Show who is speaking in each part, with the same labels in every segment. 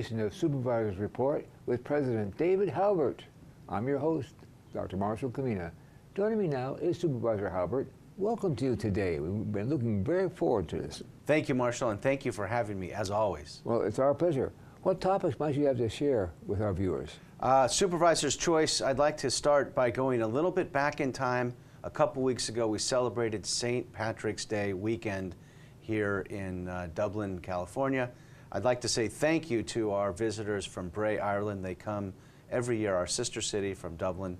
Speaker 1: edition of Supervisors Report with President David Haubert. I'm your host, Dr. Marshall Kamena. Joining me now is Supervisor Haubert. Welcome to you today. We've been looking very forward to this.
Speaker 2: Thank you, Marshall, and thank you for having me, as always.
Speaker 1: Well, it's our pleasure. What topics might you have to share with our viewers?
Speaker 2: Supervisor's Choice, I'd like to start by going a little bit back in time. A couple weeks ago, we celebrated St. Patrick's Day weekend here in Dublin, California. I'd like to say thank you to our visitors from Bray, Ireland. They come every year. Our sister city from Dublin,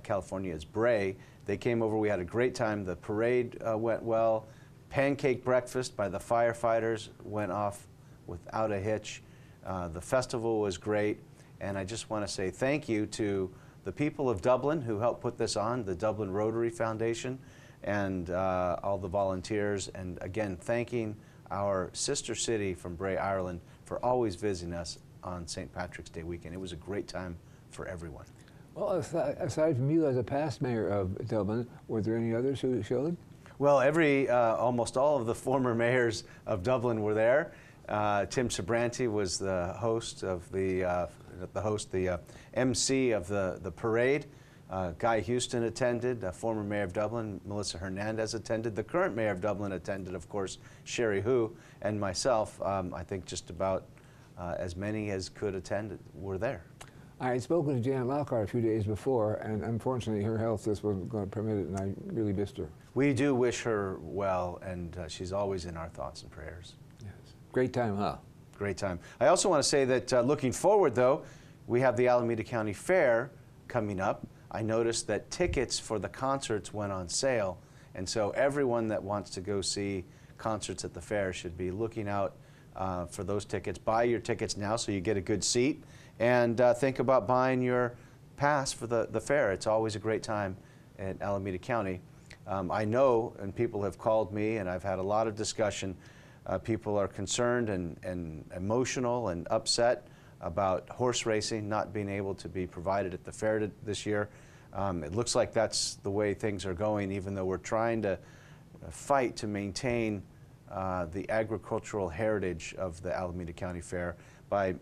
Speaker 2: California is Bray. They came over. We had a great time. The parade went well. Pancake breakfast by the firefighters went off without a hitch. The festival was great. And I just want to say thank you to the people of Dublin who helped put this on, the Dublin Rotary Foundation, and all the volunteers. And again, thanking our sister city from Bray, Ireland, for always visiting us on St. Patrick's Day weekend. It was a great time for everyone.
Speaker 1: Well, aside from you as a past mayor of Dublin, were there any others who showed?
Speaker 2: Well, almost all of the former mayors of Dublin were there. Tim Sabranti was the host of the MC of the parade. Guy Houston attended, former mayor of Dublin. Melissa Hernandez attended. The current mayor of Dublin attended, of course, Sherry Hu, and myself. I think just about as many as could attend were there.
Speaker 1: I had spoken to Janet Lockhart a few days before, and unfortunately her health just wasn't going to permit it, and I really missed her.
Speaker 2: We do wish her well, and she's always in our thoughts and prayers.
Speaker 1: Yes. Great time, huh?
Speaker 2: Great time. I also want to say that looking forward, though, we have the Alameda County Fair coming up. I noticed that tickets for the concerts went on sale, and so everyone that wants to go see concerts at the fair should be looking out for those tickets. Buy your tickets now so you get a good seat, and think about buying your pass for the fair. It's always a great time at Alameda County. I know, and people have called me, and I've had a lot of discussion. People are concerned and emotional and upset about horse racing not being able to be provided at the fair this year. It looks like that's the way things are going, even though we're trying to fight to maintain the agricultural heritage of the Alameda County Fair by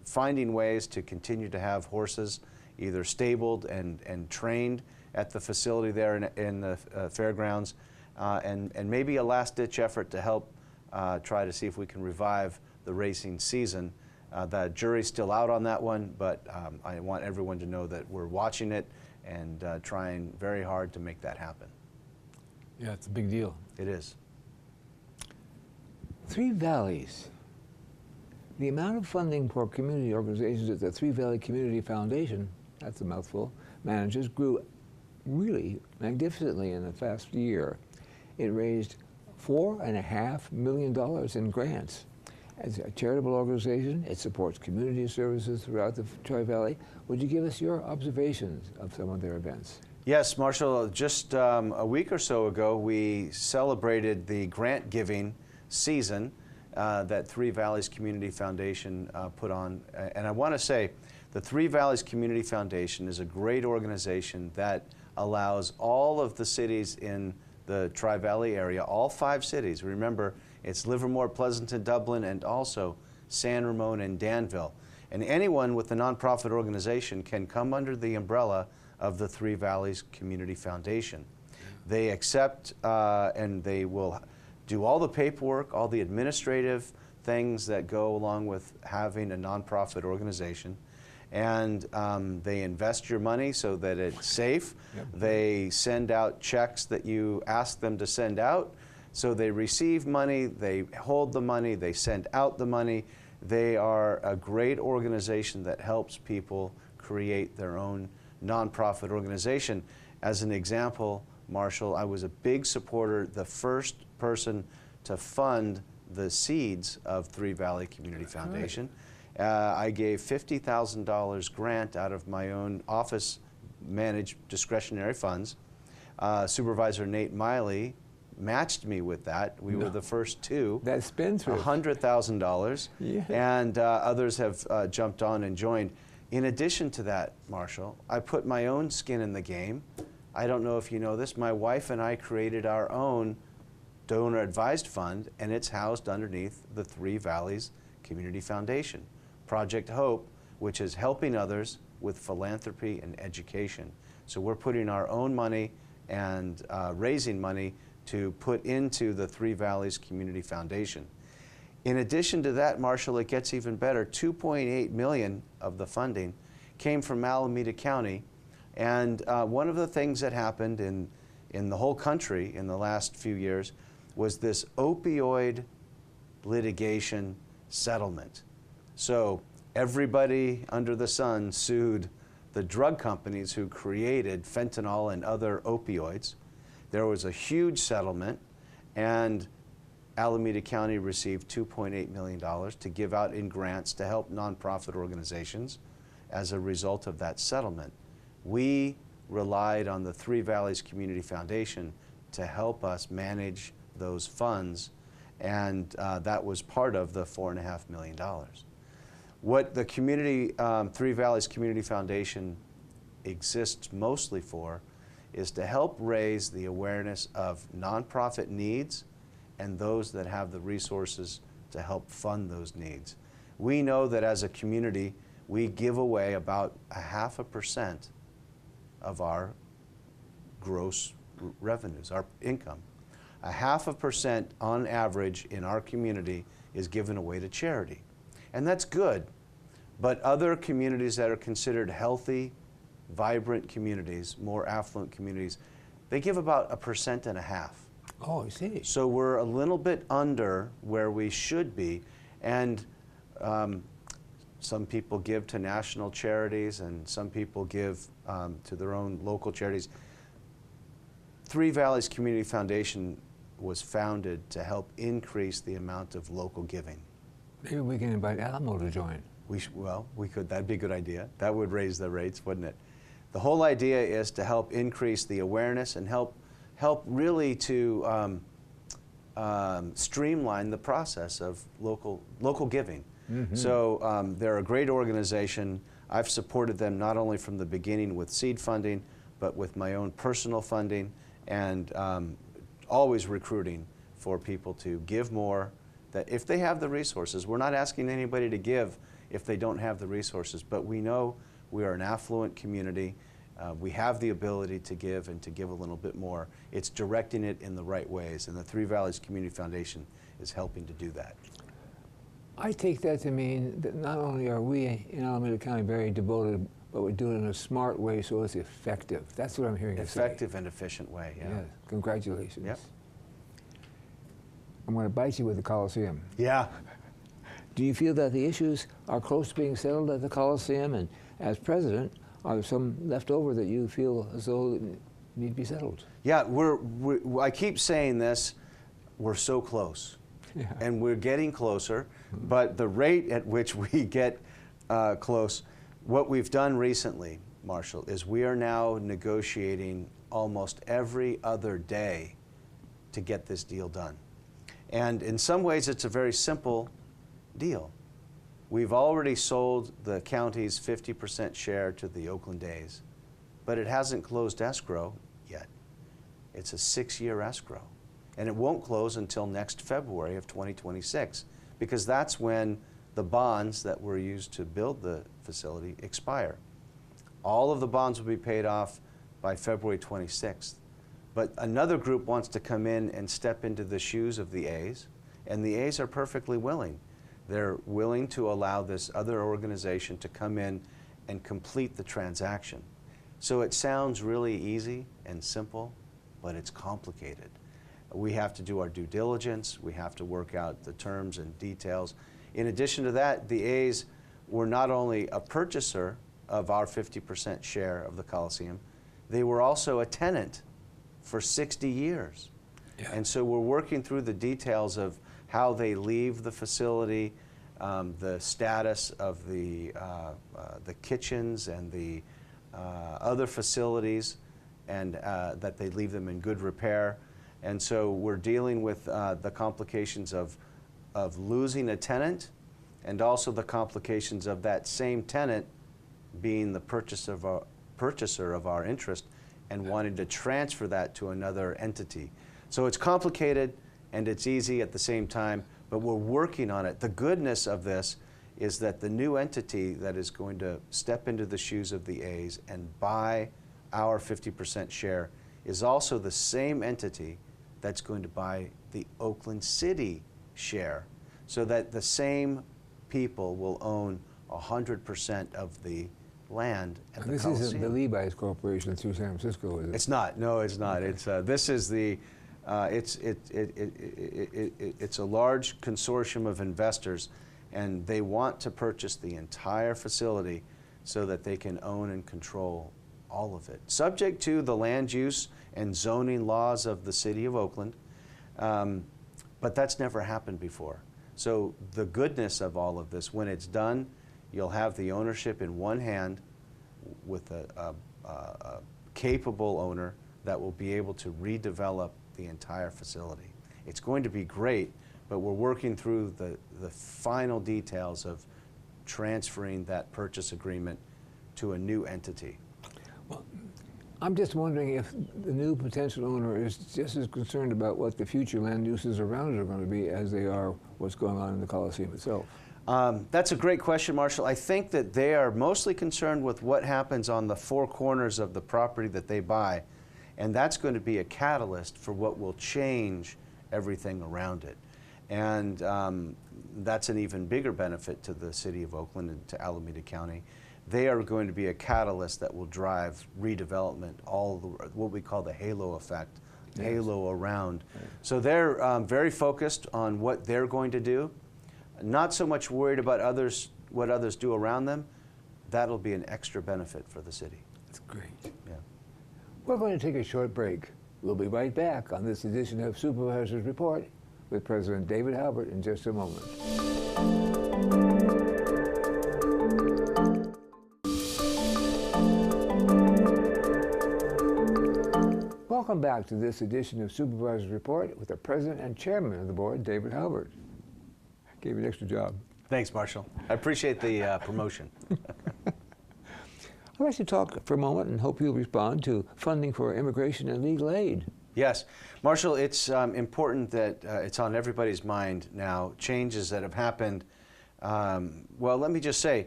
Speaker 2: finding ways to continue to have horses either stabled and trained at the facility there in the fairgrounds, and maybe a last-ditch effort to help try to see if we can revive the racing season. The jury's still out on that one, but I want everyone to know that we're watching it and trying very hard to make that happen.
Speaker 1: Yeah, it's a big deal.
Speaker 2: It is.
Speaker 1: Three Valleys. The amount of funding for community organizations that the Three Valley Community Foundation, that's a mouthful, manages grew really magnificently in the past year. It raised $4.5 million in grants. As a charitable organization, it supports community services throughout the Tri-Valley. Would you give us your observations of some of their events?
Speaker 2: Yes, Marshall, just a week or so ago, we celebrated the grant giving season that Three Valleys Community Foundation put on. And I want to say the Three Valleys Community Foundation is a great organization that allows all of the cities in the Tri-Valley area, all 5 cities. Remember, it's Livermore, Pleasanton, Dublin, and also San Ramon and Danville. And anyone with a nonprofit organization can come under the umbrella of the Three Valleys Community Foundation. They accept and they will do all the paperwork, all the administrative things that go along with having a nonprofit organization. And they invest your money so that it's safe. Yep. They send out checks that you ask them to send out. So they receive money, they hold the money, they send out the money. They are a great organization that helps people create their own nonprofit organization. As an example, Marshall, I was a big supporter, the first person to fund the seeds of Three Valley Community Foundation. I gave $50,000 grant out of my own office-managed discretionary funds. Supervisor Nate Miley matched me with that. We were the first two.
Speaker 1: That's spendthrift.
Speaker 2: $100,000. Yeah. And others have jumped on and joined. In addition to that, Marshall, I put my own skin in the game. I don't know if you know this, my wife and I created our own donor advised fund, and it's housed underneath the Three Valleys Community Foundation. Project Hope, which is helping others with philanthropy and education. So we're putting our own money and raising money to put into the Three Valleys Community Foundation. In addition to that, Marshall, it gets even better. $2.8 million of the funding came from Alameda County. And one of the things that happened in the whole country in the last few years was this opioid litigation settlement. So everybody under the sun sued the drug companies who created fentanyl and other opioids. There was a huge settlement, and Alameda County received $2.8 million to give out in grants to help nonprofit organizations as a result of that settlement. We relied on the Three Valleys Community Foundation to help us manage those funds, and that was part of the $4.5 million. What the Three Valleys Community Foundation exists mostly for is to help raise the awareness of nonprofit needs and those that have the resources to help fund those needs. We know that as a community, we give away about 0.5% of our gross revenues, our income. 0.5% on average in our community is given away to charity. And that's good. But other communities that are considered healthy, vibrant communities, more affluent communities, they give about 1.5%.
Speaker 1: Oh, I see.
Speaker 2: So we're a little bit under where we should be. And some people give to national charities, and some people give to their own local charities. Three Valleys Community Foundation was founded to help increase the amount of local giving.
Speaker 1: Maybe we can invite Alamo to join.
Speaker 2: Well, we could. That'd be a good idea. That would raise the rates, wouldn't it? The whole idea is to help increase the awareness and help really to streamline the process of local giving. Mm-hmm. So they're a great organization. I've supported them not only from the beginning with seed funding, but with my own personal funding, and always recruiting for people to give more, that if they have the resources. We're not asking anybody to give if they don't have the resources, but we know we are an affluent community. We have the ability to give and to give a little bit more. It's directing it in the right ways, and the Three Valleys Community Foundation is helping to do that.
Speaker 1: I take that to mean that not only are we in Alameda County very devoted, but we do it in a smart way so it's effective. That's what I'm hearing you say.
Speaker 2: Effective and efficient way, yeah.
Speaker 1: Yes. Congratulations.
Speaker 2: Yep.
Speaker 1: I'm going to bite you with the Coliseum.
Speaker 2: Yeah.
Speaker 1: Do you feel that the issues are close to being settled at the Coliseum? And as president, are there some left over that you feel as though need to be settled?
Speaker 2: Yeah, I keep saying this, we're so close. Yeah. And we're getting closer, but the rate at which we get close, what we've done recently, Marshall, is we are now negotiating almost every other day to get this deal done. And in some ways, it's a very simple deal. We've already sold the county's 50% share to the Oakland A's, but it hasn't closed escrow yet. It's a 6-year escrow, and it won't close until next February of 2026, because that's when the bonds that were used to build the facility expire. All of the bonds will be paid off by February 26th. But another group wants to come in and step into the shoes of the A's, and the A's are perfectly willing. They're willing to allow this other organization to come in and complete the transaction. So it sounds really easy and simple, but it's complicated. We have to do our due diligence. We have to work out the terms and details. In addition to that, the A's were not only a purchaser of our 50% share of the Coliseum, they were also a tenant for 60 years. Yeah. And so we're working through the details of how they leave the facility, the status of the kitchens and the other facilities, and that they leave them in good repair. And so we're dealing with the complications of losing a tenant, and also the complications of that same tenant being the purchaser of our interest and wanting to transfer that to another entity. So it's complicated and it's easy at the same time, but we're working on it. The goodness of this is that the new entity that is going to step into the shoes of the A's and buy our 50% share is also the same entity that's going to buy the Oakland City share, so that the same people will own 100% of the land at the Coliseum.
Speaker 1: This isn't the Levi's Corporation through San Francisco, is it?
Speaker 2: It's not. No, it's not.
Speaker 1: Okay.
Speaker 2: It's this is the it's a large consortium of investors, and they want to purchase the entire facility so that they can own and control all of it, subject to the land use and zoning laws of the city of Oakland. But that's never happened before. So the goodness of all of this, when it's done, you'll have the ownership in one hand with a capable owner that will be able to redevelop the entire facility. It's going to be great, but we're working through the final details of transferring that purchase agreement to a new entity.
Speaker 1: Well, I'm just wondering if the new potential owner is just as concerned about what the future land uses around it are going to be as they are what's going on in the Coliseum itself.
Speaker 2: That's a great question, Marshall. I think that they are mostly concerned with what happens on the four corners of the property that they buy, and that's going to be a catalyst for what will change everything around it. And that's an even bigger benefit to the city of Oakland and to Alameda County. They are going to be a catalyst that will drive redevelopment, all the, what we call the halo effect, yes. Halo around. Right. So they're very focused on what they're going to do, not so much worried about others, what others do around them. That'll be an extra benefit for the city.
Speaker 1: That's great.
Speaker 2: Yeah.
Speaker 1: We're going to take a short break. We'll be right back on this edition of Supervisors Report with President David Haubert in just a moment. Welcome back to this edition of Supervisors Report with the President and Chairman of the Board, David Haubert. Gave you an extra job.
Speaker 2: Thanks, Marshall. I appreciate the promotion.
Speaker 1: I'd like to talk for a moment and hope you'll respond to funding for immigration and legal aid.
Speaker 2: Yes. Marshall, it's important that it's on everybody's mind now, changes that have happened. Well, let me just say,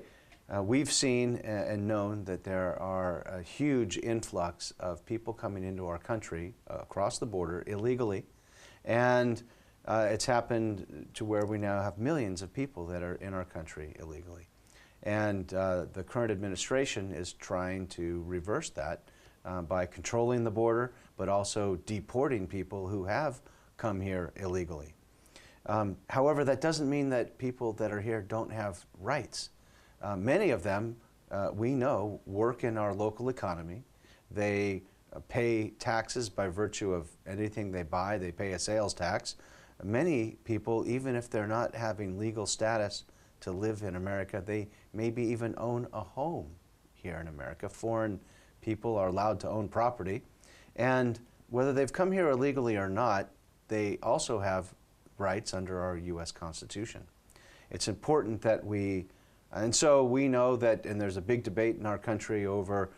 Speaker 2: we've seen and known that there are a huge influx of people coming into our country across the border illegally, and it's happened to where we now have millions of people that are in our country illegally. And the current administration is trying to reverse that by controlling the border, but also deporting people who have come here illegally. However, that doesn't mean that people that are here don't have rights. Many of them, we know, work in our local economy. They pay taxes by virtue of anything they buy. They pay a sales tax. Many people, even if they're not having legal status to live in America, they maybe even own a home here in America. Foreign people are allowed to own property. And whether they've come here illegally or not, they also have rights under our U.S. Constitution. It's important that we, and so we know that, and there's a big debate in our country over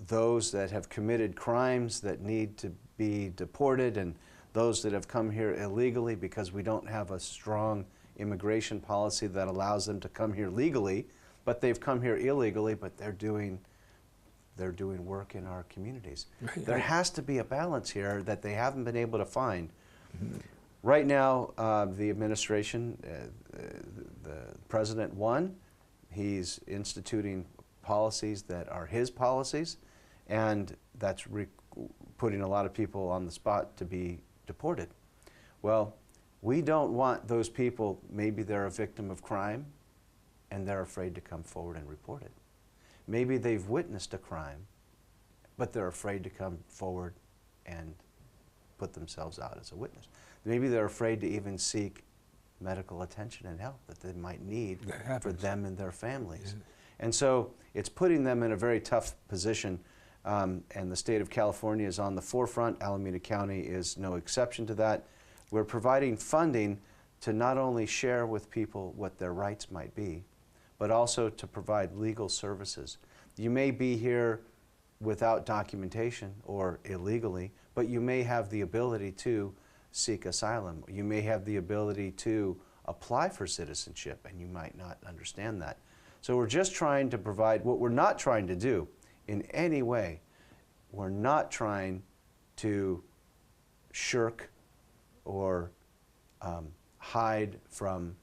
Speaker 2: those that have committed crimes that need to be deported and those that have come here illegally because we don't have a strong immigration policy that allows them to come here legally, but they've come here illegally, but they're doing work in our communities. Right. There has to be a balance here that they haven't been able to find. Mm-hmm. Right now, the administration, the president won. He's instituting policies that are his policies, and that's putting a lot of people on the spot to be deported. Well, we don't want those people, maybe they're a victim of crime and they're afraid to come forward and report it. Maybe they've witnessed a crime, but they're afraid to come forward and put themselves out as a witness. Maybe they're afraid to even seek medical attention and help that they might need for them and their families. Yeah. And so it's putting them in a very tough position, and the state of California is on the forefront. Alameda County is no exception to that. We're providing funding to not only share with people what their rights might be, but also to provide legal services. You may be here without documentation or illegally, but you may have the ability to seek asylum. You may have the ability to apply for citizenship, and you might not understand that. So we're just trying to provide, what we're not trying to do in any way, we're not trying to shirk or hide from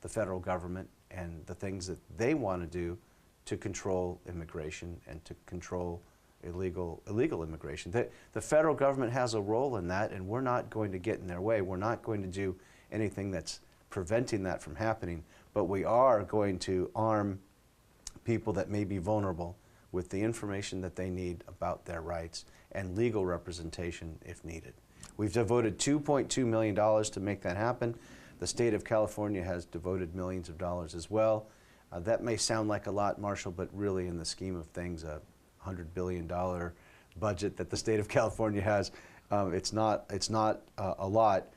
Speaker 2: the federal government and the things that they want to do to control immigration and to control illegal immigration. The federal government has a role in that, and we're not going to get in their way. We're not going to do anything that's preventing that from happening, but we are going to arm people that may be vulnerable with the information that they need about their rights and legal representation if needed. We've devoted $2.2 million to make that happen. The state of California has devoted millions of dollars as well. That may sound like a lot, Marshall, but really in the scheme of things, a $100 billion budget that the state of California has, it's not a lot,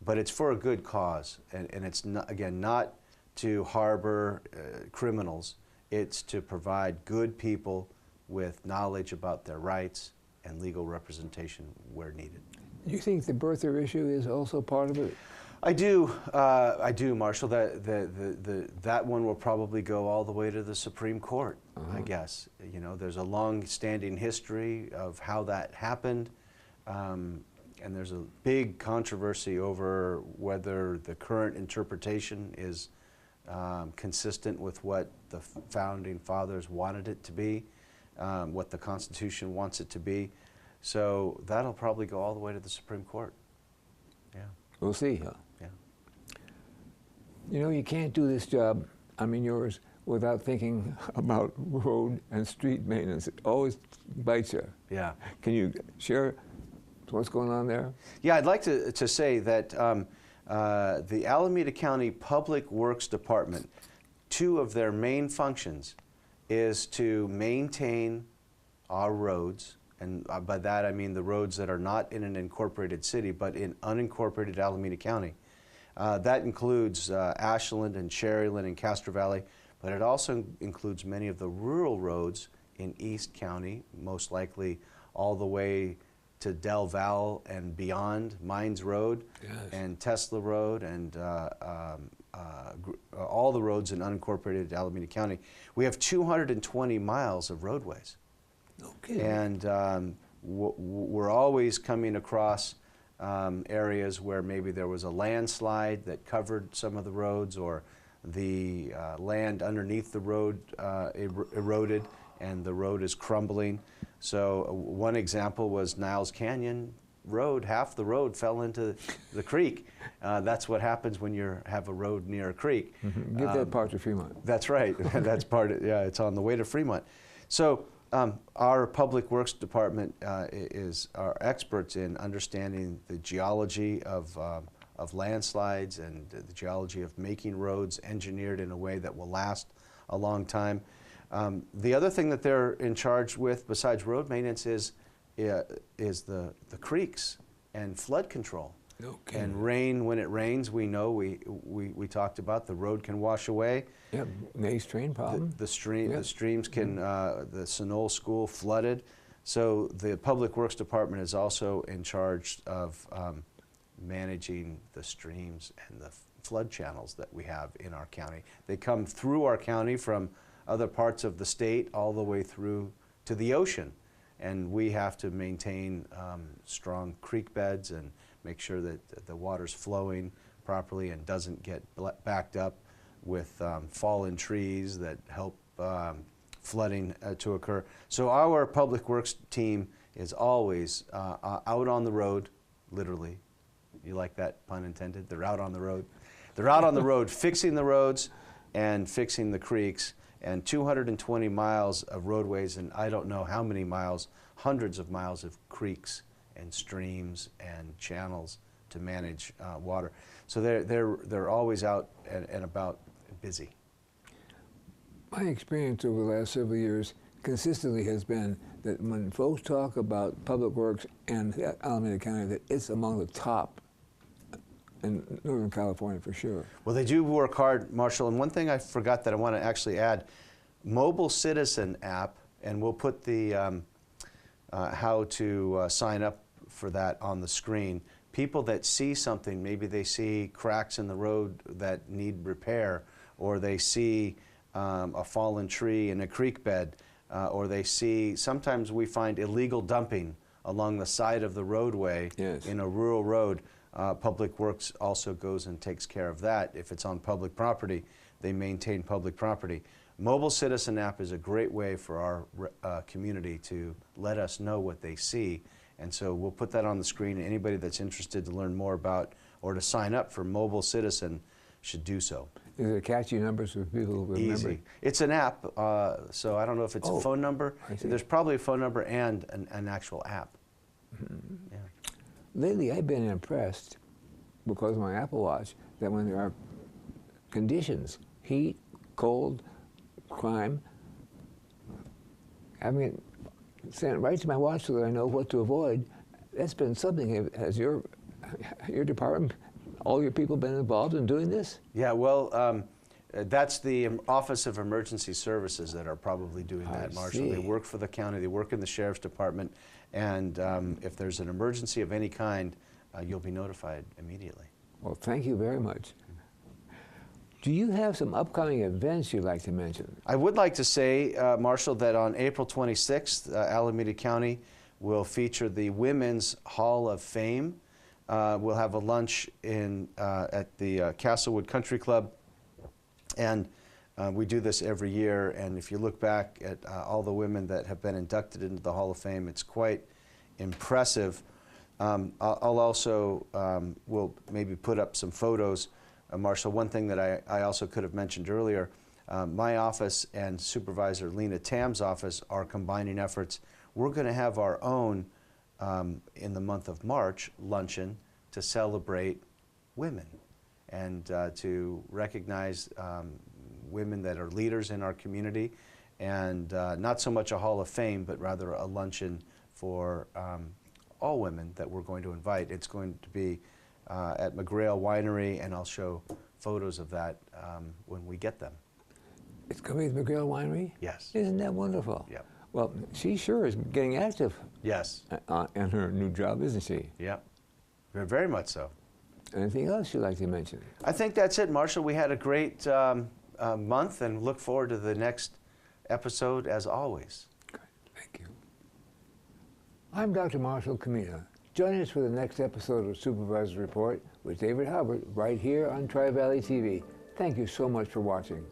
Speaker 2: but it's for a good cause. And it's, not, again, not to harbor criminals. It's to provide good people with knowledge about their rights and legal representation where needed.
Speaker 1: You think the birther issue is also part of it?
Speaker 2: I do, Marshall. That one will probably go all the way to the Supreme Court, I guess. You know, there's a long-standing history of how that happened, and there's a big controversy over whether the current interpretation is consistent with what the Founding Fathers wanted it to be, what the Constitution wants it to be. So that'll probably go all the way to the Supreme Court. Yeah.
Speaker 1: We'll see, huh?
Speaker 2: Yeah.
Speaker 1: You know, you can't do this job, I mean yours, without thinking about road and street maintenance. It always bites you.
Speaker 2: Yeah.
Speaker 1: Can you share what's going on there?
Speaker 2: Yeah, I'd like to say that the Alameda County Public Works Department, two of their main functions is to maintain our roads, and by that I mean the roads that are not in an incorporated city but in unincorporated Alameda County. That includes Ashland and Cherryland and Castro Valley, but it also includes many of the rural roads in East County, most likely all the way to Del Val and beyond, Mines Road, yes, and Tesla Road, and all the roads in unincorporated Alameda County. We have 220 miles of roadways. Okay. And we're always coming across areas where maybe there was a landslide that covered some of the roads, or the land underneath the road eroded and the road is crumbling. So one example was Niles Canyon Road. Half the road fell into the creek. That's what happens when you have a road near a creek.
Speaker 1: Mm-hmm. Give that part to Fremont.
Speaker 2: That's right. That's part of, yeah, it's on the way to Fremont. So our Public Works Department are experts in understanding the geology of landslides and the geology of making roads engineered in a way that will last a long time. The other thing that they're in charge with, besides road maintenance, is the creeks and flood control. Okay. And rain, when it rains, we know, we talked about, the road can wash away.
Speaker 1: Yeah, nice train problem.
Speaker 2: The streams can, the Sunol School flooded. So the Public Works Department is also in charge of managing the streams and the flood channels that we have in our county. They come through our county from other parts of the state all the way through to the ocean. And we have to maintain strong creek beds and make sure that the water's flowing properly and doesn't get backed up with fallen trees that help flooding to occur. So our Public Works team is always out on the road, literally. You like that pun intended? They're out on the road. They're out on the road fixing the roads and fixing the creeks, and 220 miles of roadways, and I don't know how many miles, hundreds of miles of creeks and streams and channels to manage water. So they're always out and about, busy.
Speaker 1: My experience over the last several years consistently has been that when folks talk about Public Works and Alameda County, that it's among the top in Northern California for sure.
Speaker 2: Well, they do work hard, Marshall, and one thing I forgot that I want to actually add, Mobile Citizen app, and we'll put the how to sign up for that on the screen, people that see something, maybe they see cracks in the road that need repair, or they see a fallen tree in a creek bed, or they see, sometimes we find illegal dumping along the side of the roadway in a rural road. Public Works also goes and takes care of that. If it's on public property, they maintain public property. Mobile Citizen app is a great way for our community to let us know what they see. And so we'll put that on the screen. Anybody that's interested to learn more about or to sign up for Mobile Citizen should do so.
Speaker 1: Is it catchy numbers so people remember?
Speaker 2: Easy. It's an app, so I don't know if it's a phone number. There's probably a phone number and an actual app.
Speaker 1: Mm-hmm.
Speaker 2: Yeah.
Speaker 1: Lately, I've been impressed, because of my Apple Watch, that when there are conditions, heat, cold, crime, having it sent right to my watch so that I know what to avoid, that's been something. Has your department, all your people been involved in doing this?
Speaker 2: Yeah, well, that's the Office of Emergency Services that are probably doing that, Marshall. They work for the county, they work in the Sheriff's Department, and if there's an emergency of any kind, you'll be notified immediately.
Speaker 1: Well, thank you very much. Do you have some upcoming events you'd like to mention?
Speaker 2: I would like to say, Marshall, that on April 26th, Alameda County will feature the Women's Hall of Fame. We'll have a lunch at the Castlewood Country Club, and we do this every year. And if you look back at all the women that have been inducted into the Hall of Fame, it's quite impressive. I'll also will maybe put up some photos. Marshall, one thing that I also could have mentioned earlier, my office and Supervisor Lena Tam's office are combining efforts. We're going to have our own, in the month of March, luncheon to celebrate women and to recognize women that are leaders in our community, and not so much a Hall of Fame, but rather a luncheon for all women that we're going to invite. It's going to be at McGrail Winery, and I'll show photos of that when we get them.
Speaker 1: It's going to be the McGrail Winery?
Speaker 2: Yes.
Speaker 1: Isn't that wonderful?
Speaker 2: Yep.
Speaker 1: Well, she sure is getting active.
Speaker 2: Yes.
Speaker 1: In her new job, isn't she?
Speaker 2: Yep. Very much so.
Speaker 1: Anything else you'd like to mention?
Speaker 2: I think that's it, Marshall. We had a great month, and look forward to the next episode as always.
Speaker 1: Good. Thank you. I'm Dr. Marshall Kamena. Join us for the next episode of Supervisor Report with David Haubert right here on Tri-Valley TV. Thank you so much for watching.